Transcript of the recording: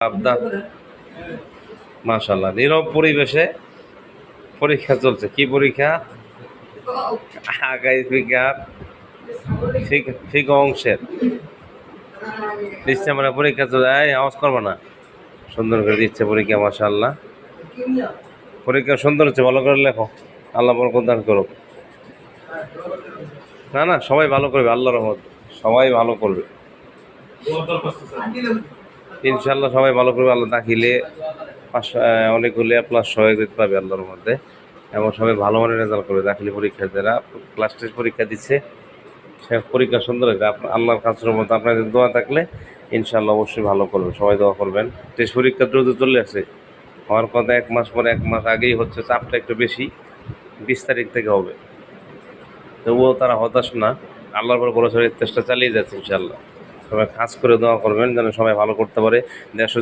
আবদা মাশাআল্লাহ নীরব পরিবেশে পরীক্ষা চলছে। কি পরীক্ষা? আগামী বিজ্ঞান ফিক অংশের দিচ্ছে মানে পরীক্ষা চলে যায়। আওয়াজ করবো না, সুন্দর করে দিচ্ছে পরীক্ষা মাশাআল্লাহ। পরীক্ষা সুন্দর হচ্ছে, ভালো করে লেখো, আল্লাহ বরকত দান করুক। না না, সবাই ভালো করবে আল্লাহর রহমত, সবাই ভালো করবে ইনশাল্লাহ, সবাই ভালো করবে। আল্লাহ দাখিলে অনেকগুলো প্লাস সহায়ক দিতে পারবে আল্লাহর মধ্যে, এবং সবাই ভালো মানের রেজাল্ট করবে। দাখিলি পরীক্ষা যারা ক্লাস টেস্ট পরীক্ষা দিচ্ছে সে পরীক্ষা সুন্দর হয়েছে। আল্লাহর কাছের মধ্যে আপনাদের দোয়া থাকলে ইনশাল্লাহ অবশ্যই ভালো করবে, সবাই দোয়া করবেন। টেস্ট পরীক্ষা দ্রুত চলে আসে, হওয়ার কথা 1 মাস পরে, 1 মাস আগেই হচ্ছে। চাপটা একটু বেশি, 20 তারিখ থেকে হবে। তবুও তারা হতাশ না, আল্লাহর পর ভরসা করে চেষ্টা চালিয়ে যাচ্ছে ইনশাল্লাহ। সবাই খাস করে দোয়া করবেন যেন সবাই ভালো করতে পারে। দেশ